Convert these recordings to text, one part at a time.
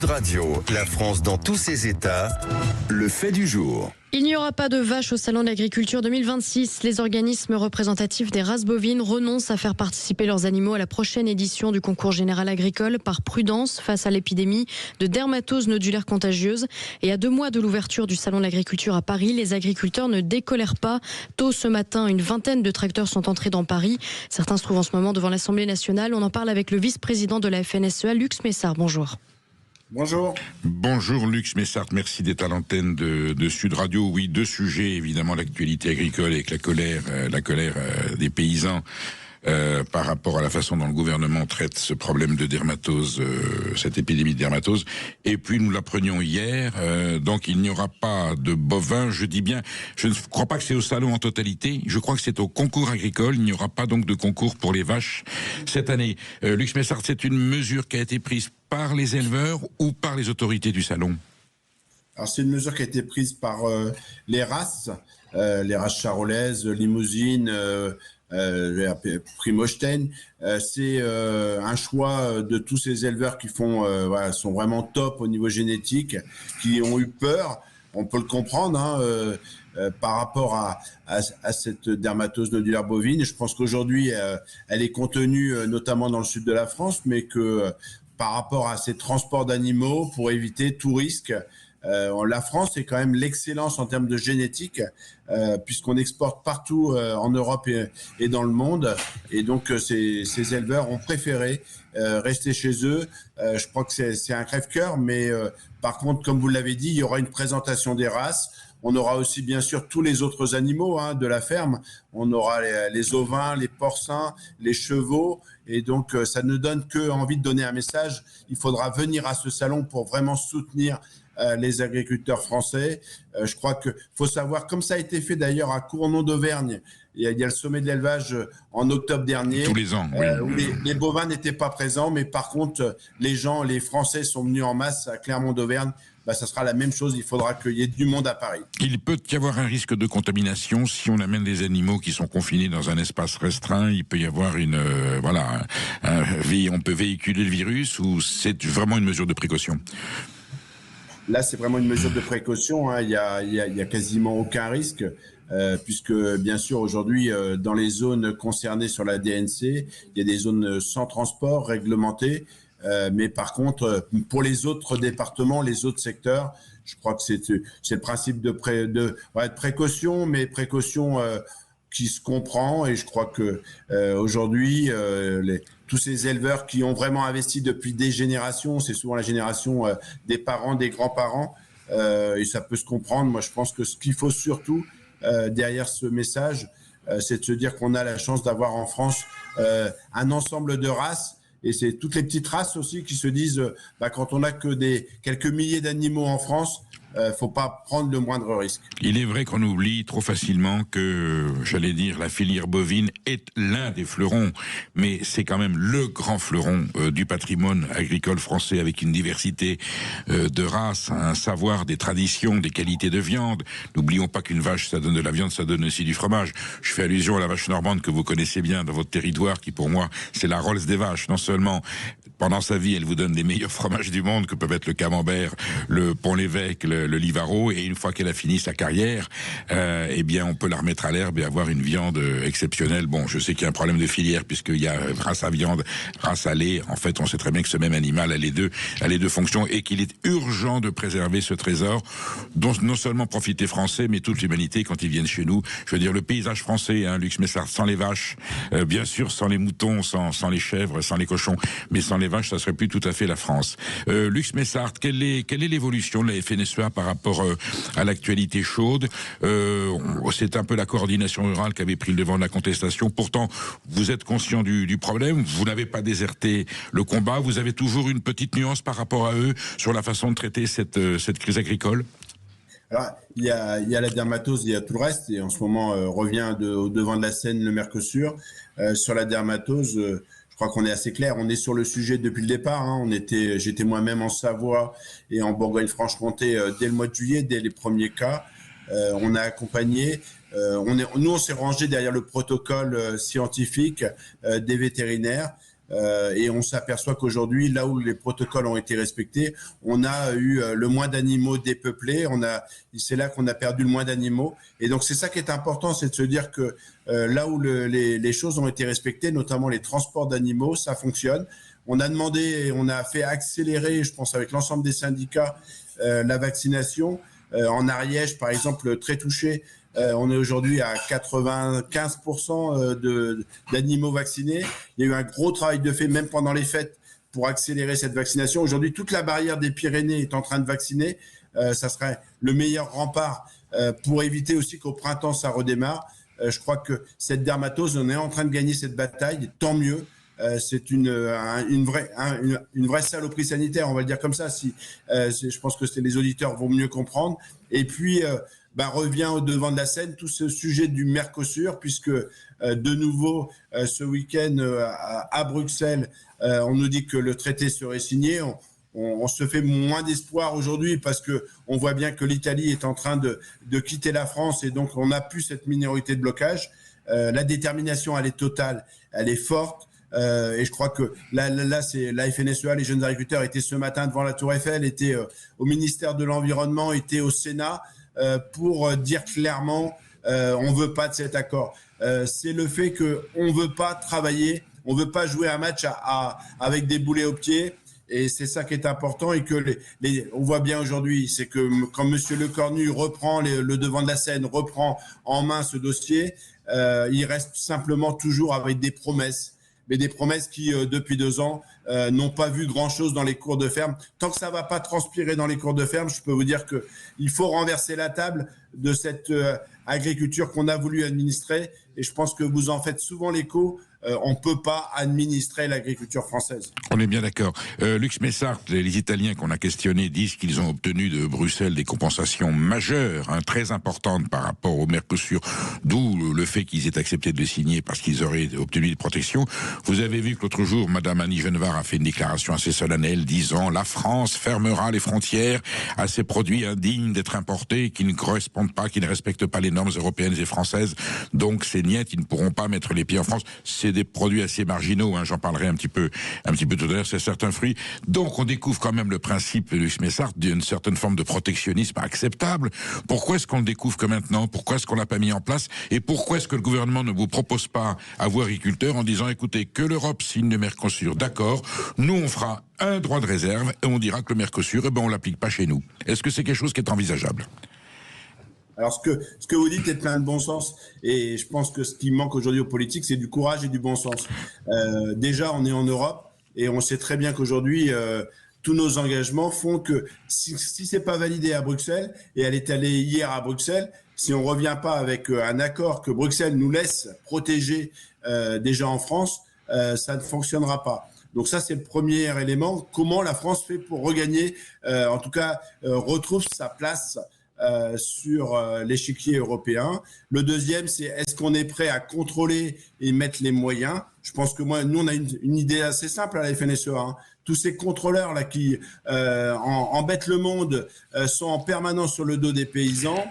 Radio, la France dans tous ses états, le fait du jour. Il n'y aura pas de vaches au Salon de l'Agriculture 2026. Les organismes représentatifs des races bovines renoncent à faire participer leurs animaux à la prochaine édition du concours général agricole par prudence face à l'épidémie de dermatose nodulaire contagieuse. Et à 2 mois de l'ouverture du Salon de l'Agriculture à Paris, les agriculteurs ne décolèrent pas. Tôt ce matin, une vingtaine de tracteurs sont entrés dans Paris. Certains se trouvent en ce moment devant l'Assemblée nationale. On en parle avec le vice-président de la FNSEA, Lux Messard. Bonjour. Bonjour. Bonjour Lux Messard, merci d'être à l'antenne de Sud Radio. Oui, 2 sujets, évidemment l'actualité agricole avec la colère des paysans par rapport à la façon dont le gouvernement traite ce problème de dermatose, cette épidémie de dermatose. Et puis nous l'apprenions hier, donc il n'y aura pas de bovins, je dis bien, je ne crois pas que c'est au salon en totalité, je crois que c'est au concours agricole, il n'y aura pas donc de concours pour les vaches cette année. Lux Messard, c'est une mesure qui a été prise par les éleveurs ou par les autorités du salon? Alors c'est une mesure qui a été prise par les races charolaises, Limousine, Primostein. C'est un choix de tous ces éleveurs qui sont vraiment top au niveau génétique, qui ont eu peur. On peut le comprendre par rapport à cette dermatose nodulaire bovine. Je pense qu'aujourd'hui, elle est contenue notamment dans le sud de la France, mais que par rapport à ces transports d'animaux, pour éviter tout risque, la France est quand même l'excellence en termes de génétique, puisqu'on exporte partout en Europe et dans le monde. Et donc, ces éleveurs ont préféré rester chez eux. Je crois que c'est un crève-cœur, mais par contre, comme vous l'avez dit, il y aura une présentation des races. On aura aussi, bien sûr, tous les autres animaux de la ferme. On aura les ovins, les porcins, les chevaux. Et donc, ça ne donne que envie de donner un message. Il faudra venir à ce salon pour vraiment soutenir les agriculteurs français. Je crois qu'il faut savoir, comme ça a été fait d'ailleurs à Cournon d'Auvergne, il y a le sommet de l'élevage en octobre dernier. Tous les ans, oui. Où les bovins n'étaient pas présents, mais par contre, les Français sont venus en masse à Clermont d'Auvergne. Ça sera la même chose, il faudra qu'il y ait du monde à Paris. Il peut y avoir un risque de contamination si on amène des animaux qui sont confinés dans un espace restreint. Il peut y avoir on peut véhiculer le virus, ou c'est vraiment une mesure de précaution? Là, c'est vraiment une mesure de précaution. Il y a quasiment aucun risque, puisque bien sûr aujourd'hui, dans les zones concernées sur la DNC, il y a des zones sans transport réglementées. Mais par contre, pour les autres départements, les autres secteurs, je crois que c'est le principe de précaution, mais précaution qui se comprend. Et je crois que aujourd'hui, tous ces éleveurs qui ont vraiment investi depuis des générations, c'est souvent la génération des parents, des grands-parents, et ça peut se comprendre. Moi, je pense que ce qu'il faut surtout derrière ce message, c'est de se dire qu'on a la chance d'avoir en France un ensemble de races. Et c'est toutes les petites races aussi qui se disent, quand on n'a que quelques milliers d'animaux en France, faut pas prendre le moindre risque. Il est vrai qu'on oublie trop facilement que, la filière bovine est l'un des fleurons, mais c'est quand même le grand fleuron du patrimoine agricole français, avec une diversité de races, un savoir, des traditions, des qualités de viande. N'oublions pas qu'une vache, ça donne de la viande, ça donne aussi du fromage. Je fais allusion à la vache normande que vous connaissez bien dans votre territoire, qui pour moi, c'est la Rolls des vaches. Non seulement pendant sa vie, elle vous donne les meilleurs fromages du monde, que peuvent être le camembert, le Pont-l'Évêque, le Livaro, et une fois qu'elle a fini sa carrière, on peut la remettre à l'herbe et avoir une viande exceptionnelle. Bon, je sais qu'il y a un problème de filière, puisqu'il y a race à viande, race à lait. En fait, on sait très bien que ce même animal a les deux fonctions, et qu'il est urgent de préserver ce trésor, dont non seulement profite les Français, mais toute l'humanité quand ils viennent chez nous. Je veux dire, le paysage français, Lux Messard, sans les vaches, bien sûr, sans les moutons, sans les chèvres, sans les cochons, mais sans les vaches, ça serait plus tout à fait la France. Lux Messard, quelle est l'évolution de la FNSEA par rapport à l'actualité chaude? C'est un peu la coordination rurale qui avait pris le devant de la contestation. Pourtant, vous êtes conscient du problème, vous n'avez pas déserté le combat, vous avez toujours une petite nuance par rapport à eux sur la façon de traiter cette crise agricole? Alors, il y a la dermatose, il y a tout le reste, et en ce moment revient au devant de la scène le Mercosur. Sur la dermatose, je crois qu'on est assez clair, on est sur le sujet depuis le départ. J'étais moi-même en Savoie et en Bourgogne-Franche-Comté dès le mois de juillet, dès les premiers cas. On a accompagné. On s'est rangé derrière le protocole scientifique des vétérinaires. Et on s'aperçoit qu'aujourd'hui, là où les protocoles ont été respectés, on a eu le moins d'animaux dépeuplés. C'est là qu'on a perdu le moins d'animaux. Et donc c'est ça qui est important, c'est de se dire que là où les choses ont été respectées, notamment les transports d'animaux, ça fonctionne. On a demandé et on a fait accélérer, je pense avec l'ensemble des syndicats, la vaccination. En Ariège, par exemple, très touché, on est aujourd'hui à 95% d'animaux vaccinés. Il y a eu un gros travail de fait, même pendant les fêtes, pour accélérer cette vaccination. Aujourd'hui, toute la barrière des Pyrénées est en train de vacciner. Ça serait le meilleur rempart pour éviter aussi qu'au printemps, ça redémarre. Je crois que cette dermatose, on est en train de gagner cette bataille, tant mieux. C'est une vraie saloperie sanitaire, on va le dire comme ça. Je pense que les auditeurs vont mieux comprendre. Et puis, revient au devant de la scène tout ce sujet du Mercosur, puisque de nouveau, ce week-end à Bruxelles, on nous dit que le traité serait signé. On se fait moins d'espoir aujourd'hui parce que on voit bien que l'Italie est en train de quitter la France et donc on n'a plus cette minorité de blocage. La détermination, elle est totale, elle est forte. Et je crois que là, c'est la FNSEA, les jeunes agriculteurs étaient ce matin devant la Tour Eiffel, étaient au ministère de l'Environnement, étaient au Sénat pour dire clairement on veut pas de cet accord. C'est le fait que on veut pas travailler, on veut pas jouer un match avec des boulets aux pieds. Et c'est ça qui est important et que on voit bien aujourd'hui, c'est que quand Monsieur Lecornu reprend le devant de la scène, reprend en main ce dossier, il reste simplement toujours avec des promesses. Mais des promesses qui, depuis 2 ans, n'ont pas vu grand-chose dans les cours de ferme. Tant que ça ne va pas transpirer dans les cours de ferme, je peux vous dire qu'il faut renverser la table de cette agriculture qu'on a voulu administrer. Et je pense que vous en faites souvent l'écho. On ne peut pas administrer l'agriculture française. On est bien d'accord. Lux Messart, les Italiens qu'on a questionnés disent qu'ils ont obtenu de Bruxelles des compensations majeures, très importantes par rapport au Mercosur, d'où le fait qu'ils aient accepté de le signer parce qu'ils auraient obtenu des protections. Vous avez vu que l'autre jour, Madame Annie Genevard a fait une déclaration assez solennelle disant « La France fermera les frontières à ces produits indignes d'être importés, qui ne correspondent pas, qui ne respectent pas les normes européennes et françaises. Donc ces niettes, ils ne pourront pas mettre les pieds en France. » C'est des produits assez marginaux, j'en parlerai un petit peu tout à l'heure, c'est certains fruits. Donc on découvre quand même le principe, Lux Messart, d'une certaine forme de protectionnisme acceptable. Pourquoi est-ce qu'on le découvre que maintenant? Pourquoi est-ce qu'on l'a pas mis en place? Et pourquoi est-ce que le gouvernement ne vous propose pas à vous agriculteurs en disant écoutez, que l'Europe signe le Mercosur, d'accord, nous on fera un droit de réserve et on dira que le Mercosur, on l'applique pas chez nous. Est-ce que c'est quelque chose qui est envisageable? Alors, ce que vous dites est plein de bon sens. Et je pense que ce qui manque aujourd'hui aux politiques, c'est du courage et du bon sens. Déjà, on est en Europe et on sait très bien qu'aujourd'hui, tous nos engagements font que si ce n'est pas validé à Bruxelles, et elle est allée hier à Bruxelles, si on ne revient pas avec un accord que Bruxelles nous laisse protéger déjà en France, ça ne fonctionnera pas. Donc ça, c'est le premier élément. Comment la France fait pour regagner, en tout cas, retrouve sa place sur l'échiquier européen. Le deuxième, c'est est-ce qu'on est prêt à contrôler et mettre les moyens? Je pense que nous, on a une idée assez simple à la FNSEA. Tous ces contrôleurs-là qui embêtent le monde sont en permanence sur le dos des paysans.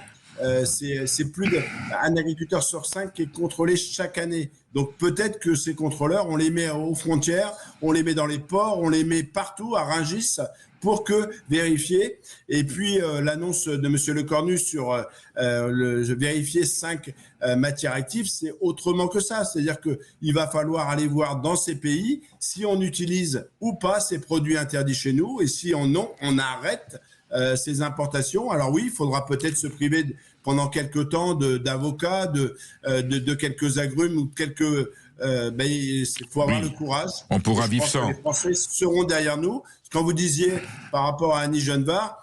C'est plus d'un agriculteur sur 5 qui est contrôlé chaque année. Donc peut-être que ces contrôleurs, on les met aux frontières, on les met dans les ports, on les met partout à Rungis pour vérifier. Et puis l'annonce de Monsieur Lecornu sur vérifier 5 matières actives, c'est autrement que ça. C'est-à-dire qu'il va falloir aller voir dans ces pays si on utilise ou pas ces produits interdits chez nous, et si non, on arrête ces importations. Alors oui, il faudra peut-être se priver pendant quelques temps d'avocats, de quelques agrumes ou de quelques... il faut avoir le courage. On pourra vivre sans. Les Français seront derrière nous. Quand vous disiez par rapport à Annie Genevard,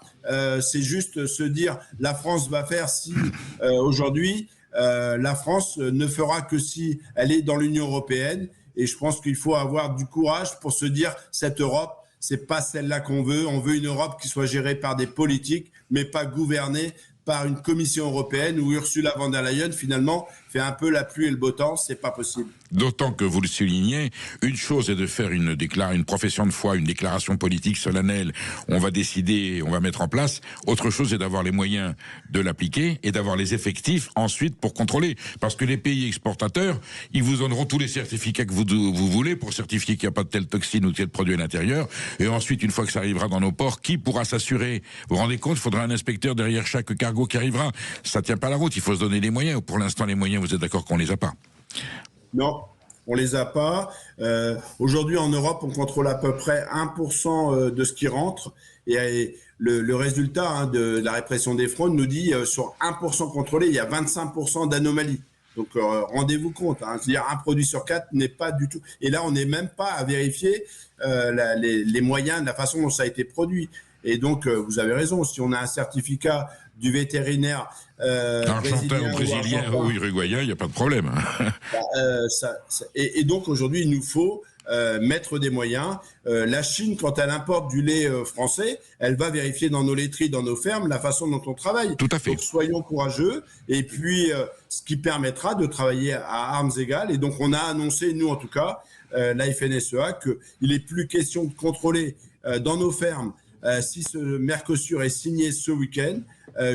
c'est juste se dire la France va faire si aujourd'hui la France ne fera que si elle est dans l'Union européenne. Et je pense qu'il faut avoir du courage pour se dire cette Europe, c'est pas celle-là qu'on veut. On veut une Europe qui soit gérée par des politiques, mais pas gouvernée par une commission européenne où Ursula von der Leyen, finalement, fait un peu la pluie et le beau temps. C'est pas possible. D'autant que vous le soulignez, une chose est de faire une profession de foi, une déclaration politique solennelle, on va décider, on va mettre en place. Autre chose est d'avoir les moyens de l'appliquer et d'avoir les effectifs ensuite pour contrôler. Parce que les pays exportateurs, ils vous donneront tous les certificats que vous voulez pour certifier qu'il n'y a pas de telle toxine ou tel produit à l'intérieur. Et ensuite, une fois que ça arrivera dans nos ports, qui pourra s'assurer? Vous vous rendez compte, il faudra un inspecteur derrière chaque cargo qui arrivera. Ça tient pas la route, il faut se donner les moyens. Pour l'instant, les moyens, vous êtes d'accord qu'on les a pas? Non, on les a pas. Aujourd'hui, en Europe, on contrôle à peu près 1% de ce qui rentre. Et le résultat de la répression des fraudes nous dit sur 1% contrôlé, il y a 25% d'anomalies. Donc, rendez-vous compte. C'est-à-dire, un produit sur 4 n'est pas du tout... Et là, on n'est même pas à vérifier les moyens de la façon dont ça a été produit. Et donc, vous avez raison, si on a un certificat du vétérinaire argentin ou brésilien ou uruguayen, il n'y a pas de problème. Et donc, aujourd'hui, il nous faut mettre des moyens. La Chine, quand elle importe du lait français, elle va vérifier dans nos laiteries, dans nos fermes, la façon dont on travaille. Tout à fait. Donc, soyons courageux. Et puis, ce qui permettra de travailler à armes égales. Et donc, on a annoncé, nous en tout cas, la FNSEA, qu'il n'est plus question de contrôler dans nos fermes si ce Mercosur est signé ce week-end,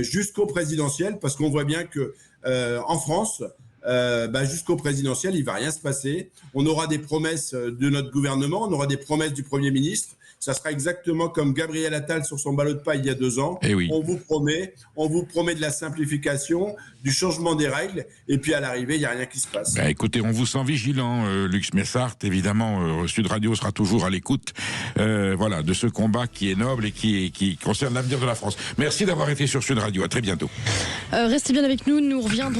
jusqu'au présidentiel, parce qu'on voit bien que en France, jusqu'au présidentiel, il ne va rien se passer. On aura des promesses de notre gouvernement, on aura des promesses du Premier ministre. Ça sera exactement comme Gabriel Attal sur son ballot de paille il y a 2 ans. Eh oui. On vous promet de la simplification, du changement des règles, et puis à l'arrivée, il n'y a rien qui se passe. Écoutez, on vous sent vigilant, Lux Messart. Évidemment, Sud Radio sera toujours à l'écoute de ce combat qui est noble et qui concerne l'avenir de la France. Merci d'avoir été sur Sud Radio. À très bientôt. Restez bien avec nous, nous reviendrons.